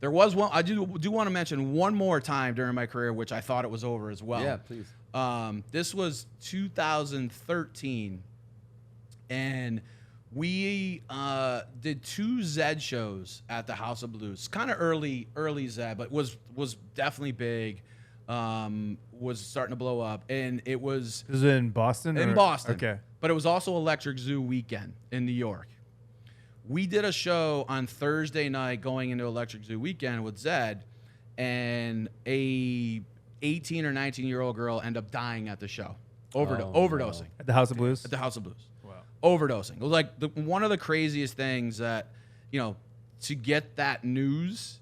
There was one. I do want to mention one more time during my career, which I thought it was over as well. Yeah, please. This was 2013, and we did 2 Zedd shows at the House of Blues. Kind of early Zedd, but was definitely big. Was starting to blow up, and it was. Is it in Boston? In Boston. Okay. But it was also Electric Zoo weekend in New York. We did a show on Thursday night going into Electric Zoo weekend with Zedd, and a 18 or 19-year-old girl ended up dying at the show, overdosing. At the House of Blues? At the House of Blues. Wow. Overdosing. It was like one of the craziest things that, to get that news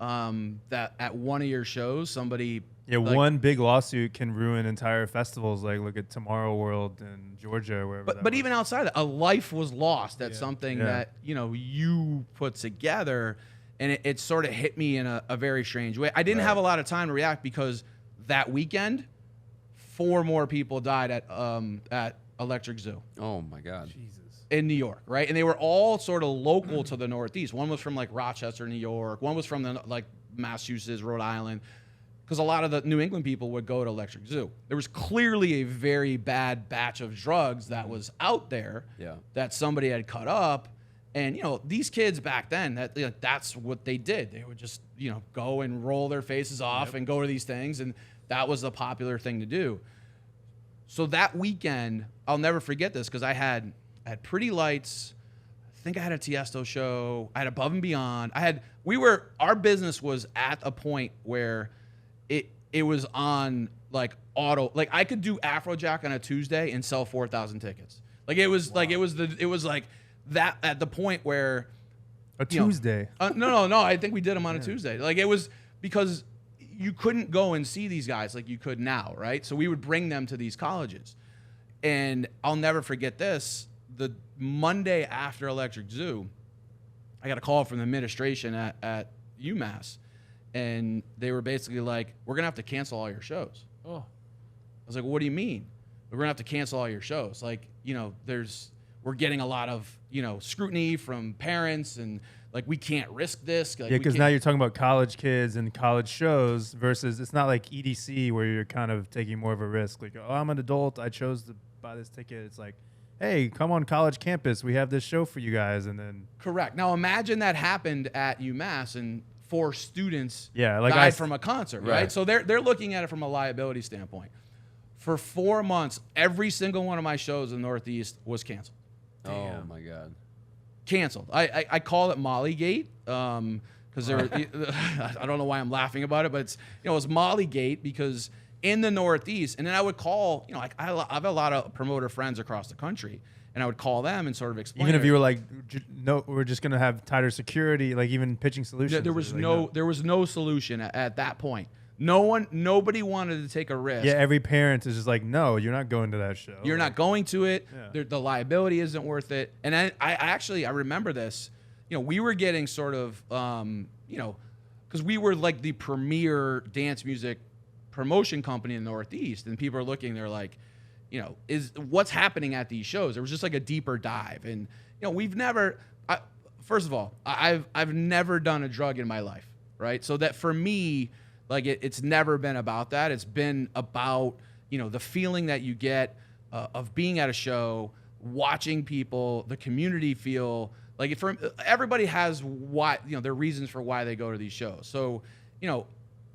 that at one of your shows, somebody... Yeah, one big lawsuit can ruin entire festivals. Like, look at Tomorrow World in Georgia, or wherever. But even outside of that, a life was lost at something that you put together, and it sort of hit me in a very strange way. I didn't have a lot of time to react because that weekend, 4 more people died at Electric Zoo. Oh my God. Jesus. In New York, right? And they were all sort of local to the Northeast. One was from like Rochester, New York. One was from Massachusetts, Rhode Island. Because a lot of the New England people would go to Electric Zoo. There was clearly a very bad batch of drugs that was out there that somebody had cut up. And, these kids back then, that's what they did. They would just, go and roll their faces off and go to these things. And that was the popular thing to do. So that weekend, I'll never forget this because I had Pretty Lights. I think I had a Tiesto show. I had Above and Beyond. Our business was at a point where it was on auto. Like I could do Afrojack on a Tuesday and sell 4,000 tickets. It was that at the point where Tuesday. No. I think we did them on a Tuesday. It was because you couldn't go and see these guys like you could now, right? So we would bring them to these colleges, and I'll never forget this. The Monday after Electric Zoo, I got a call from the administration at UMass. And they were basically like, we're going to have to cancel all your shows. Oh. I was like, well, what do you mean? We're going to have to cancel all your shows. We're getting a lot of, scrutiny from parents, and we can't risk this. Because now you're talking about college kids and college shows versus it's not like EDC where you're kind of taking more of a risk. Like, oh, I'm an adult. I chose to buy this ticket. It's like, hey, come on college campus. We have this show for you guys. And then. Correct. Now imagine that happened at UMass and 4 students died from a concert, right? So they're looking at it from a liability standpoint. For 4 months, every single one of my shows in the Northeast was canceled. Damn. Oh my God. Canceled. I call it Mollygate because I don't know why I'm laughing about it, but it's it's Mollygate because in the Northeast, and then I would call I have a lot of promoter friends across the country. And I would call them and sort of explain. Even if you were like, no, we're just going to have tighter security, even pitching solutions. There was no solution at that point. Nobody wanted to take a risk. Yeah, every parent is just like, no, you're not going to that show. You're not going to it. Yeah. The liability isn't worth it. And I remember this. We were getting sort of, because we were like the premier dance music promotion company in the Northeast, and people are looking. They're like, is what's happening at these shows. There was just like a deeper dive. And, we've never, first of all, I've never done a drug in my life, right? So that for me, it's never been about that. It's been about, the feeling that you get of being at a show, watching people, the community feel everybody has their reasons for why they go to these shows. So,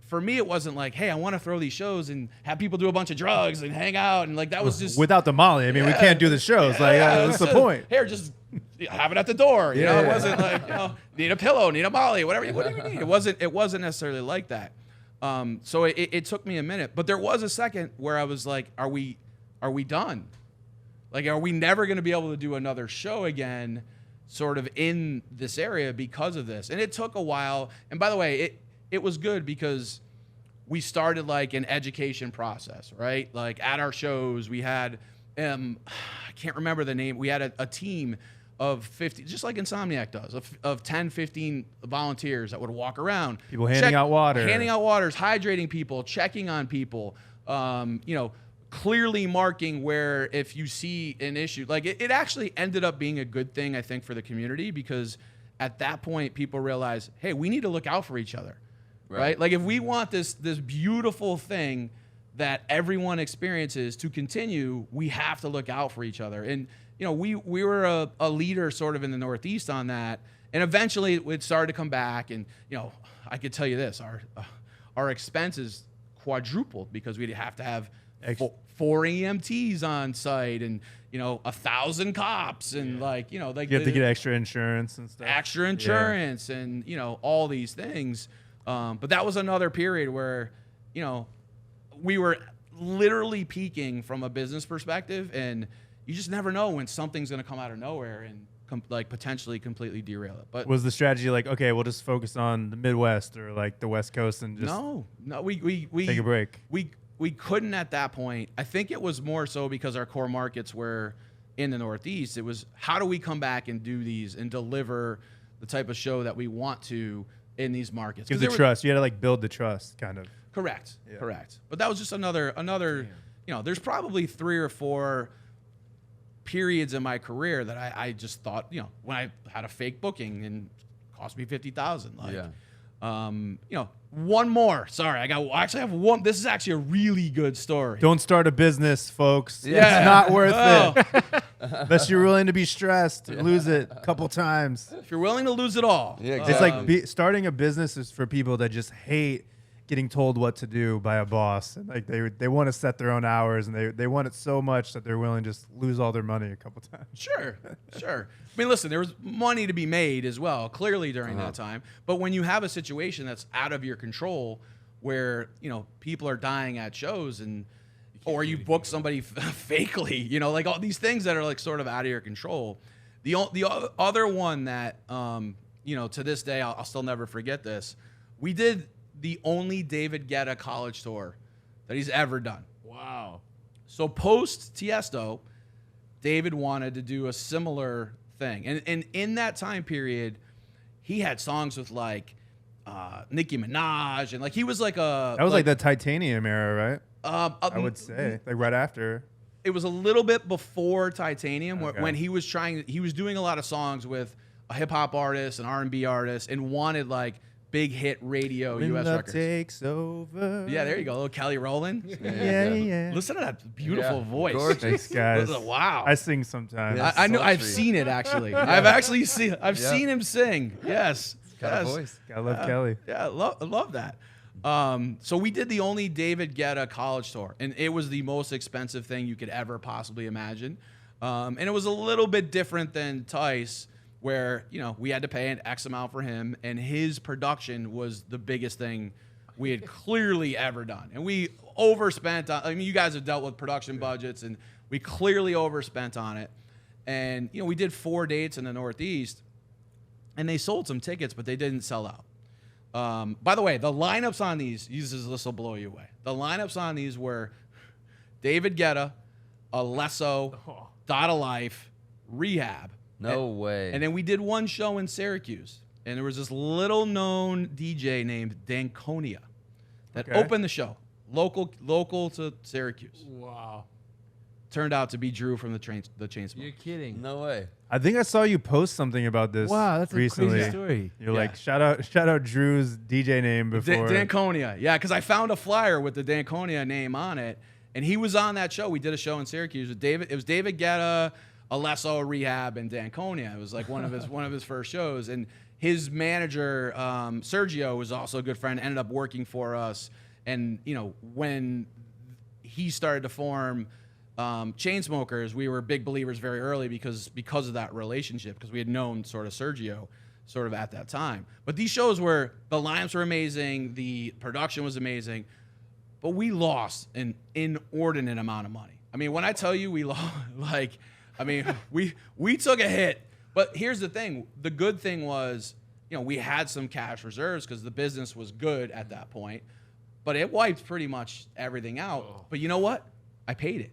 for me, it wasn't like, hey, I want to throw these shows and have people do a bunch of drugs and hang out. And that was just... Without the Molly. I mean, we can't do the shows. What's the point? Here, just have it at the door. It wasn't like, need a pillow, need a Molly, whatever you need. It wasn't necessarily like that. So it took me a minute. But there was a second where I was like, are we done? Are we never going to be able to do another show again sort of in this area because of this? And it took a while. And by the way, it was good because we started an education process, right? At our shows, we had, I can't remember the name. We had a team of 50, just like Insomniac does, of 10, 15 volunteers that would walk around. People handing out water. Handing out waters, hydrating people, checking on people, clearly marking where if you see an issue. It actually ended up being a good thing, I think, for the community because at that point, people realize, hey, we need to look out for each other, right? Like if we want this beautiful thing that everyone experiences to continue, we have to look out for each other. And we were a leader sort of in the Northeast on that, and eventually it started to come back. And I could tell you this: our expenses quadrupled because we'd have to have 4 EMTs on site and 1,000 cops and you have to get extra insurance and stuff. Extra insurance and all these things. But that was another period where we were literally peaking from a business perspective, and you just never know when something's going to come out of nowhere and potentially completely derail it. But was the strategy like, okay, we'll just focus on the Midwest or like the West Coast and just no, we take a break? We couldn't at that point. I think it was more so because our core markets were in the Northeast. It was, how do we come back and do these and deliver the type of show that we want to in these markets? Because the trust, you had to build the trust, kind of. Correct. But that was just another. There's probably 3 or 4 periods in my career that I just thought, when I had a fake booking and it cost me $50,000. One more. Sorry, I actually have one. This is actually a really good story. Don't start a business, folks. Yeah. It's not worth it. Unless you're willing to be stressed and lose it a couple times. If you're willing to lose it all. Yeah, It's like starting a business is for people that just hate getting told what to do by a boss. And they want to set their own hours, and they want it so much that they're willing to just lose all their money a couple times. Sure. I mean, listen, there was money to be made as well, clearly during that time. But when you have a situation that's out of your control, where people are dying at shows, or you book somebody fakely, all these things that are sort of out of your control. The other one that to this day I'll still never forget this. We did the only David Guetta college tour that he's ever done. Wow. So post Tiesto, David wanted to do a similar thing. And in that time period, he had songs with Nicki Minaj, and he was that was like the Titanium era, right? I would say right after. It was a little bit before Titanium, Okay. when he was doing a lot of songs with a hip hop artist, an R&B artist, and wanted big hit radio When U.S. love records. takes over. Yeah, there you go, little Kelly Rowland. Yeah. Listen to that beautiful voice. Gorgeous. Thanks, guys. Wow. I sing sometimes. Yeah. I know. I've sultry. seen it actually. I've seen him sing. Yes. Got a Yes. voice. I love Kelly. Yeah, I love that. So we did the only David Guetta college tour, and it was the most expensive thing you could ever possibly imagine. And it was a little bit different than Tice, where we had to pay an X amount for him, and his production was the biggest thing we had clearly ever done. And we overspent on, you guys have dealt with production budgets, and we clearly overspent on it. And we did 4 dates in the Northeast, and they sold some tickets, but they didn't sell out. By the way, the lineups on these this will blow you away. The lineups on these were David Guetta, Alesso, Dot of Life, Rehab. No way. And then we did one show in Syracuse, and there was this little known DJ named Danconia that opened the show, local to Syracuse. Wow. Turned out to be Drew from the Chainsmokers. You're kidding. No way. I think I saw you post something about this. Wow, that's recently. a crazy story. You're Yeah. shout out Drew's DJ name before. Danconia, yeah, because I found a flyer with the Danconia name on it, and he was on that show. We did a show in Syracuse with David. It was David Guetta, Alesso, Rehab, and Danconia. It was one of his first shows, and his manager Sergio was also a good friend. Ended up working for us, and when he started to form Chainsmokers, we were big believers very early because of that relationship, because we had known sort of Sergio sort of at that time. But these shows the lineups were amazing, the production was amazing, but we lost an inordinate amount of money. I mean, when I tell you we lost, we took a hit. But here's the thing: the good thing was, we had some cash reserves because the business was good at that point. But it wiped pretty much everything out. Oh. But you know what? I paid it.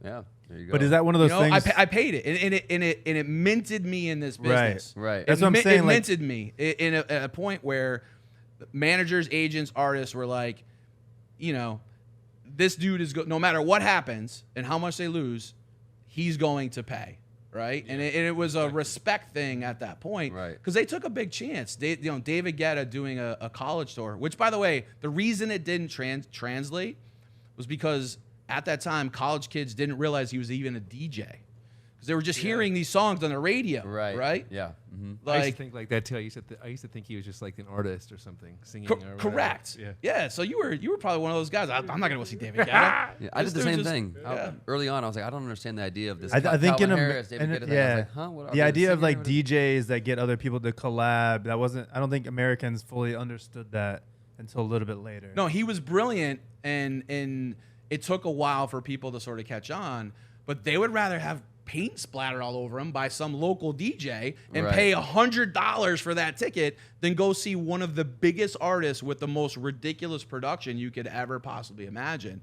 Yeah. There you go. But is that one of those things? I paid it, and it minted me in this business. Right. That's what I'm saying. It minted me at a point where managers, agents, artists were like, this dude is no matter what happens and how much they lose, he's going to pay, right? And it was a respect thing at that point, Right. Because they took a big chance. David Guetta doing a college tour, which, by the way, the reason it didn't translate was because at that time, college kids didn't realize he was even a DJ. Because they were just hearing these songs on the radio, right? Yeah. Mm-hmm. I used to think like that too. I used to think he was just like an artist or something, singing. Or whatever. Correct. Yeah. So you were probably one of those guys. I'm not gonna go see David Guetta. Yeah, I This did the dude same thing. Yeah. Early on, I was like, I don't understand the idea of this. I think Calvin in Harris, David Guetta thing. I was like, huh? What, are the they idea of singing like or whatever? DJs that get other people to collab, that wasn't. I don't think Americans fully understood that until a little bit later. No, he was brilliant, and it took a while for people to sort of catch on. But they would rather have paint splattered all over him by some local DJ and Right. pay $100 for that ticket than go see one of the biggest artists with the most ridiculous production you could ever possibly imagine.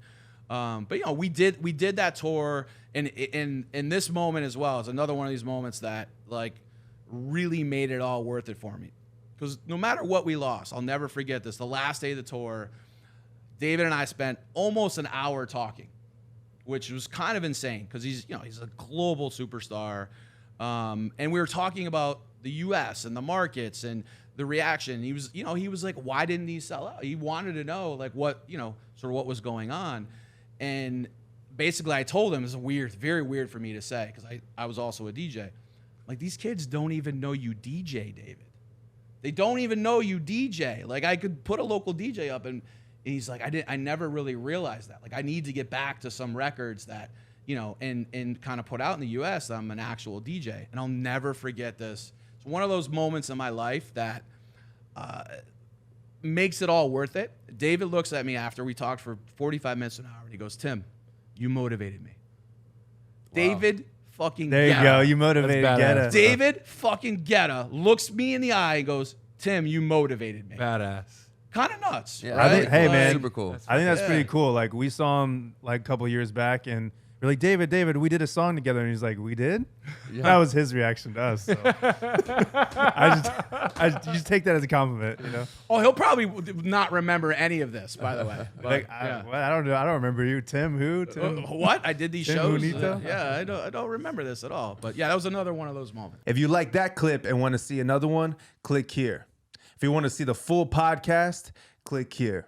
But we did that tour, and in this moment as well is another one of these moments that like really made it all worth it for me. Because no matter what we lost, I'll never forget this. The last day of the tour, David and I spent almost an hour talking, which was kind of insane because he's a global superstar, and we were talking about the U.S. and the markets and the reaction. He was like, why didn't he sell out? He wanted to know like what sort of what was going on, and basically I told him, it's very weird for me to say because I was also a DJ. Like, these kids don't even know you DJ, David. They don't even know you DJ. Like, I could put a local DJ up and he's like, I never really realized that. Like, I need to get back to some records that, and kind of put out in the US that I'm an actual DJ. And I'll never forget this. It's one of those moments in my life that makes it all worth it. David looks at me after we talked for 45 minutes to an hour and he goes, Tim, you motivated me. Wow. David fucking There you Guetta. go. You motivated That's badass. Guetta. David fucking Guetta looks me in the eye and goes, Tim, you motivated me. Badass. Kind of nuts, Yeah, right? I think- hey, Like, man. super cool. I think that's Yeah. pretty cool. Like, we saw him like a couple years back, and we're like, David, we did a song together, and he's like, we did? Yeah. That was his reaction to us. So. You just take that as a compliment, Oh, he'll probably not remember any of this, by the way. But, Like, yeah. I don't know. I don't remember you, Tim. Who? Tim? What? I did these Tim shows. Bonito? Yeah, I don't remember this at all. But yeah, that was another one of those moments. If you like that clip and want to see another one, click here. If you want to see the full podcast, click here.